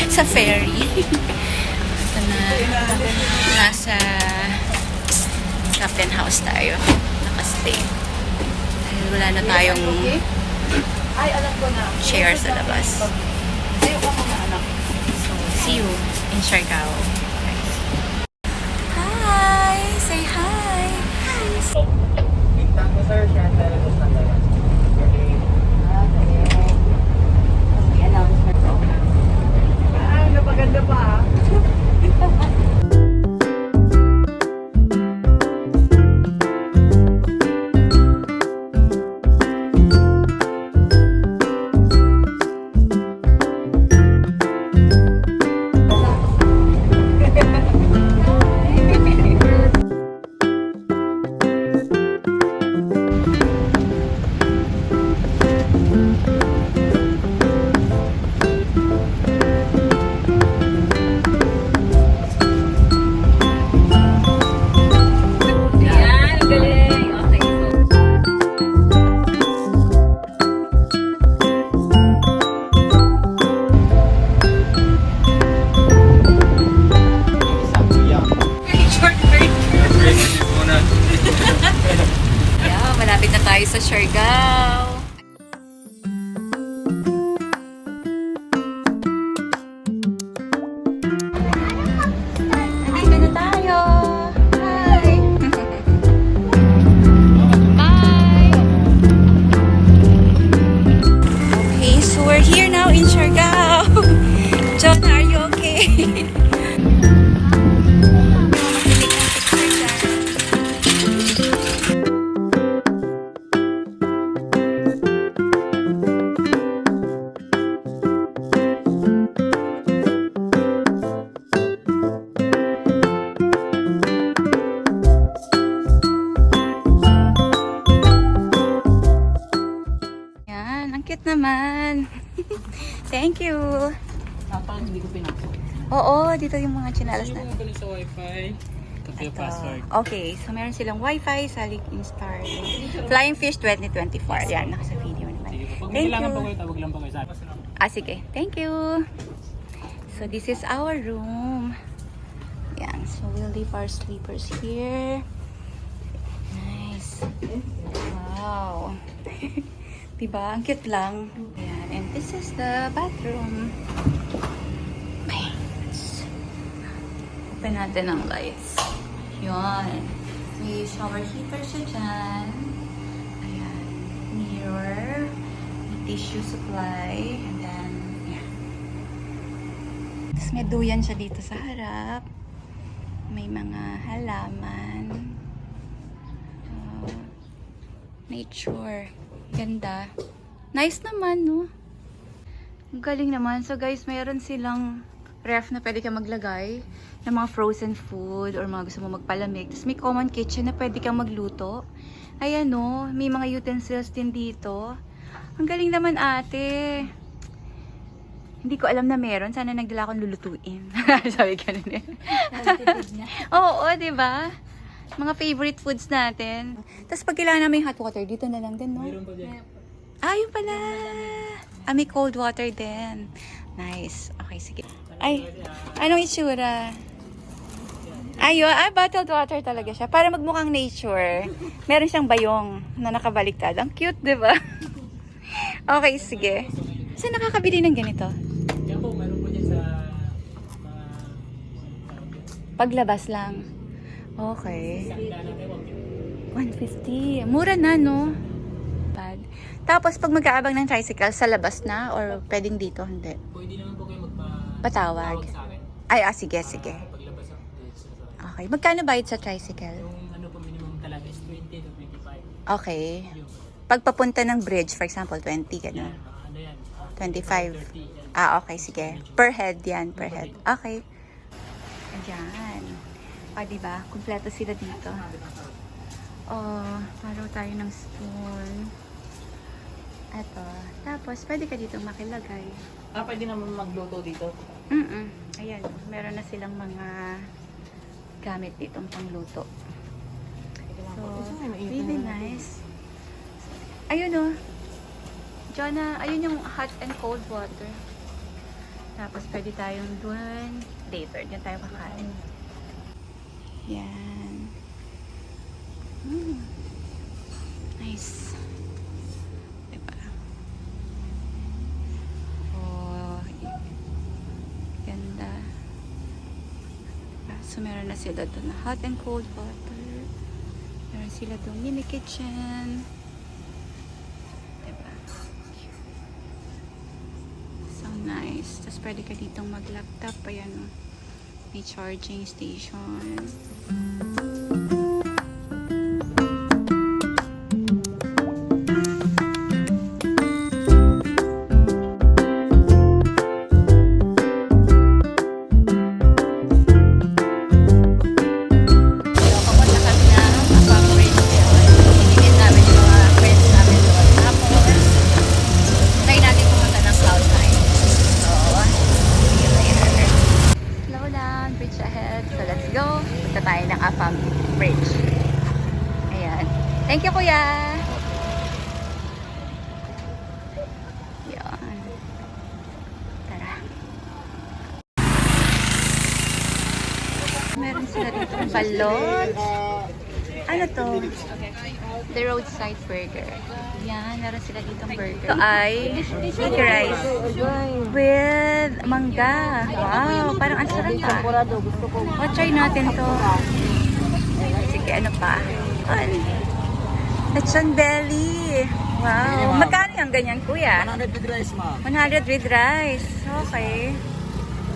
sa ferry. Ito na, nasa Captain House tayo. Nakastay. Dahil wala na tayong share sa labas. So, see you in Siargao. Hi! Say hi! Bintang mo sir, siya ang lalabas ng labas. Napaganda pa ha. Malapit na tayo sa Siargao. Nandito na tayo. Hi! Bye! Okay, so we're here now in Siargao. John, are you okay? Cute naman. Thank you. Napang hindi ko pinasok. Oo, dito yung mga chinalas na. Hindi ko sa wifi. Ito yung password. Okay, so meron silang wifi sa Lake Star. Flying Fish 2024. Yan, nasa video naman. Pag Thank may kailangan you. pa kayo, tawag lang pa kayo sa akin. Sige. Thank you. So this is our room. Yan, so we'll leave our sleepers here. Nice. Wow. Diba? Ang cute lang. Ayan. And this is the bathroom. Okay. Let's open natin ang lights. Yun. May shower heater siya dyan. Ayan. Mirror. May tissue supply. And then, yeah. Tapos may duyan siya dito sa harap. May mga halaman. Nature. Ganda. Nice naman, no? Ang galing naman. So, guys, mayroon silang ref na pwede ka maglagay ng mga frozen food or mga gusto mo magpalamig. Tapos may common kitchen na pwede kang magluto. Ayan, no? May mga utensils din dito. Ang galing naman, ate. Hindi ko alam na meron. Sana nagdala akong lulutuin. Sabi ka nun eh. Oo, diba? Mga favorite foods natin. Tapos pag kailangan namin hot water, dito na lang din, no? Mayroon pa dyan. Yun pala. May cold water din. Nice. Okay, sige. Ay, anong itsura? Bottled water talaga siya. Para magmukhang nature. Meron siyang bayong na nakabaliktad. Ang cute, di ba? Okay, sige. Saan nakakabili ng ganito? Yan po, meron po dyan sa Paglabas lang. Okay. 150. Mura na, no? Bad. Tapos, pag mag-aabang ng tricycle, sa labas na? Or pwedeng dito? Hindi. pwede naman po kayo Patawag. sa akin. Sige, sige. Paglabas ang dates. Okay. Magkano bayad sa tricycle? Yung ano po minimum talaga is 20 to 25. Okay. Pag papunta ng bridge, for example, 20, gano'n. Ano yan? 25. 30. Okay, sige. Per head yan, per head. Okay. Ayan. Diba? Kumpleto sila dito. Maraw tayo ng spoon. Eto. Tapos, pwede ka dito makilagay. Pwede naman magluto dito. Ayan. Meron na silang mga gamit ditong pangluto. So, really nice. Ayun, Jonah, ayun yung hot and cold water. Tapos pwede tayong dun. Later, dyan tayo kakain. Yan. Nice. Diba? Oh, ganda. So, meron na sila doon na hot and cold water. Meron sila doon mini kitchen. Diba? So nice. Tapos pwede ka ditong mag-laptop. Ayan, oh. May charging station. Thank you, kuya. Yan. Tara. Meron sila dito balot. Ano to? The roadside burger. Yan, meron sila dito burger. Ito ay sticky rice with mangga. Wow, parang ang sarap pa. O, try natin to. Sige, ano pa? Lechon belly. Wow. Magkano yung ganyan, kuya? 100 with rice, ma'am. 100 with rice. Okay.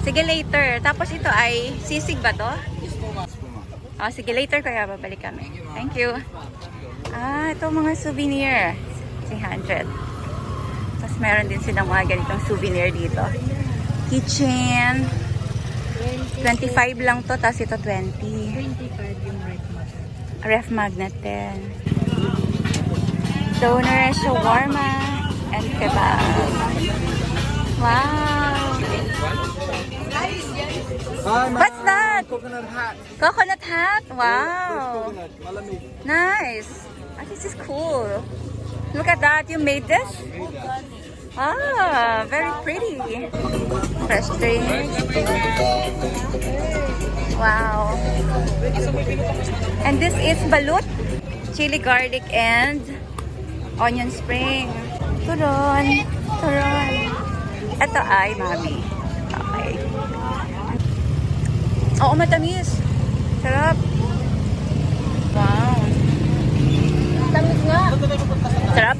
Sige, later. Tapos ito ay sisig ba to? Yes po, ma'am. Oh, sige, later kaya babalik kami. Thank you. Ah, ito mga souvenir. 300. Tapos meron din silang mga ganitong souvenir dito. Kitchen. 25 lang to, tapos ito 20. 25 yung Ref magnet din. Doner, shawarma, and kebab. Wow! What's that? Coconut hot. Coconut hat? Wow! Coconut, malamig. Nice! Oh, this is cool. Look at that. You made this? Ah, very pretty. Fresh drink. Wow. And this is balut, chili garlic, and onion spring. Turon. Turon. Ito ay mami. Okay. Oo, matamis. Sarap. Wow. Tamis nga. Sarap.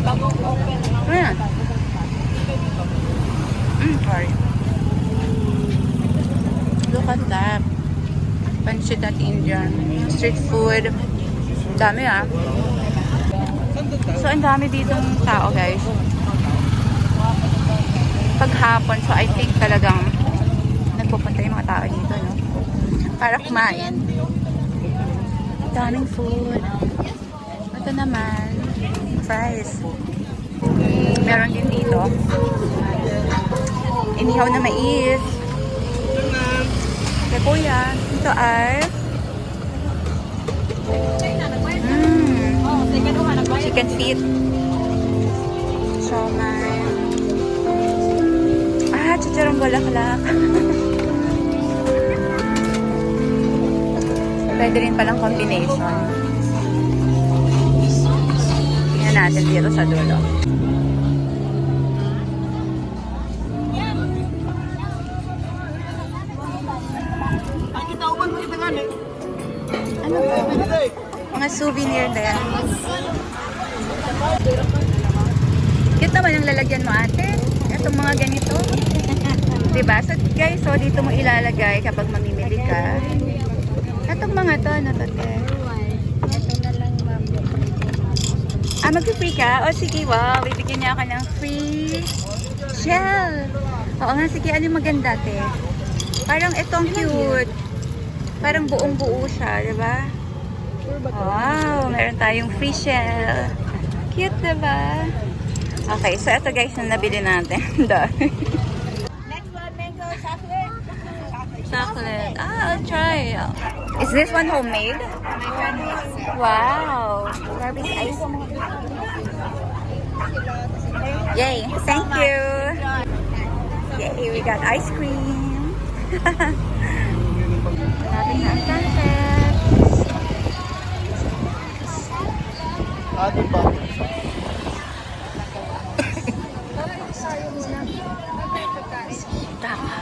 Bagong open. Ayan. Sorry. Look at that. Pancit at Indian. Street food. Dami ah. So, ang dami ditong tao, guys. Paghapon, so I think talagang nagpupunta yung mga tao dito, no? Para kumain. Daming food. Ito naman, fries. Meron din dito. Inihaw na mais. Kaya kuya, ito ay chicken feet. Siomai. Ah, chicharong bulaklak. Pwede rin palang combination. Tingnan natin dito sa dulo. Ano ba? Mga souvenir din. Cute naman ang lalagyan mo, ate. Itong mga ganito. Diba? So guys, so dito mo ilalagay kapag mamimili ka. Itong mga to, ano to, te? Ito na lang, ma'am. Ah, mag-free ka? O sige, wow. Bibigyan niya ka ng free shell. Oo nga, sige. Ano yung maganda, te? Parang itong cute. Parang buong-buo siya, diba? Wow, meron tayong free shell. Cute, diba? Okay, so ito guys na nabili natin. Next one, mango chocolate. Chocolate. Ah, I'll try. Is this one homemade? My friend makes it. Wow. Barbie's ice. Yay, thank you. So, Yay, we got ice cream. Malapit na ang sunset. Ating ba? Tama.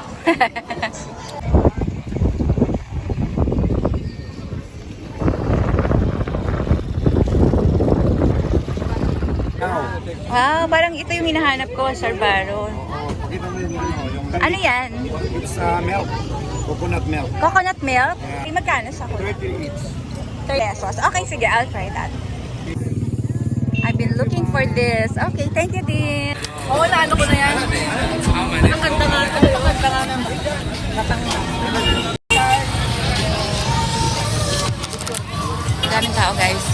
Wow, parang ito yung hinahanap ko, Sir Baron. Pakita mo yung Ano yan? It's milk. Coconut milk. Coconut milk? Yeah. Magkano sa ko? 30 each. 30 pesos. Okay, sige, I'll try that. I've been looking for this. Okay, thank you din. Oo, naano ko na yan. Ang ganda nga. Ang ganda nga ng daming tao, guys.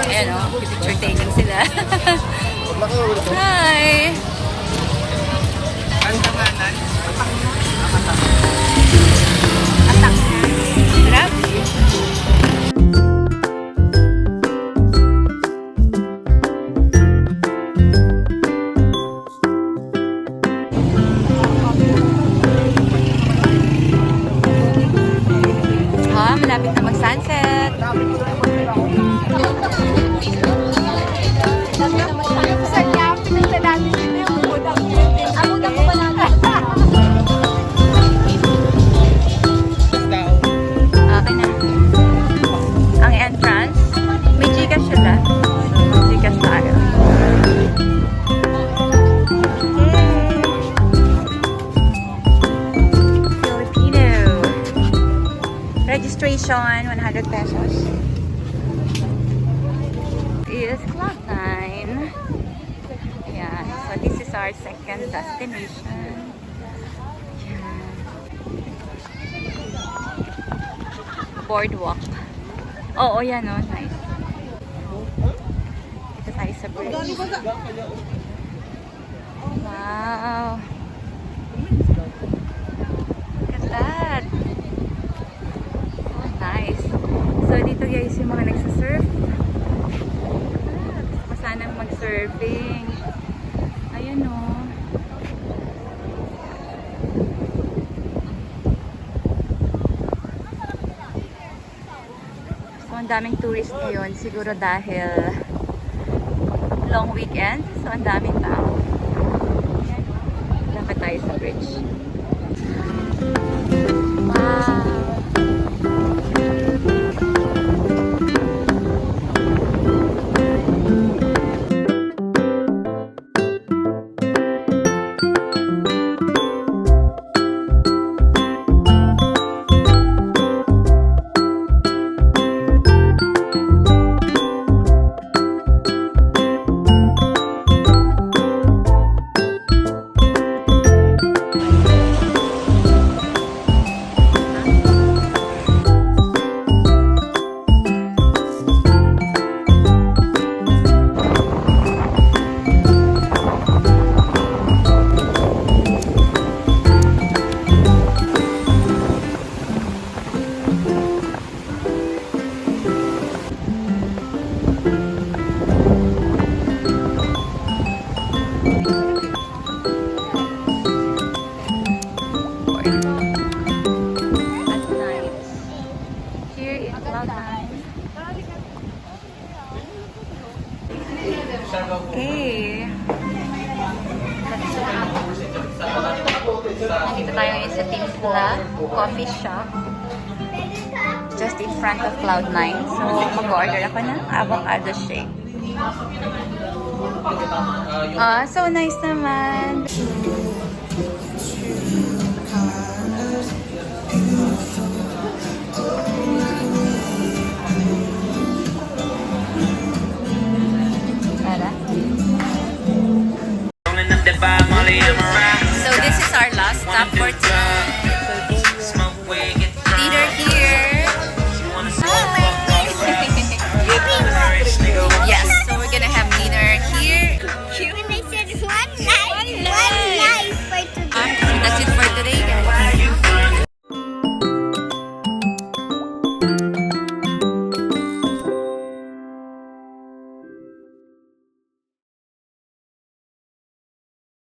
Ayan o, picture taking sila. Hi! Ang tanganan. Atak. Grab. Malapit na mag-sunset. Okay na. Ang entrance, may Gcash sila. Gcash tayo. Filipino. Registration, 100 pesos. Is Cloud9. Ayan. So this is our second destination. Ayan. Boardwalk. Oo, yan o. Nice. Dito tayo sa bridge. Wow. Look at that. Nice. So, dito guys yung mga nagsasurf. Gusto ko sanang mag-surfing. Ayun o. So, ang daming tourist ngayon. Siguro dahil long weekend. So, ang daming tao. Dapat tayo sa bridge. Wow. Okay. Nandito tayo ngayon sa Timpla Coffee Shop. Just in front of Cloud9. So, mag-order ako ng avocado shake. So nice naman.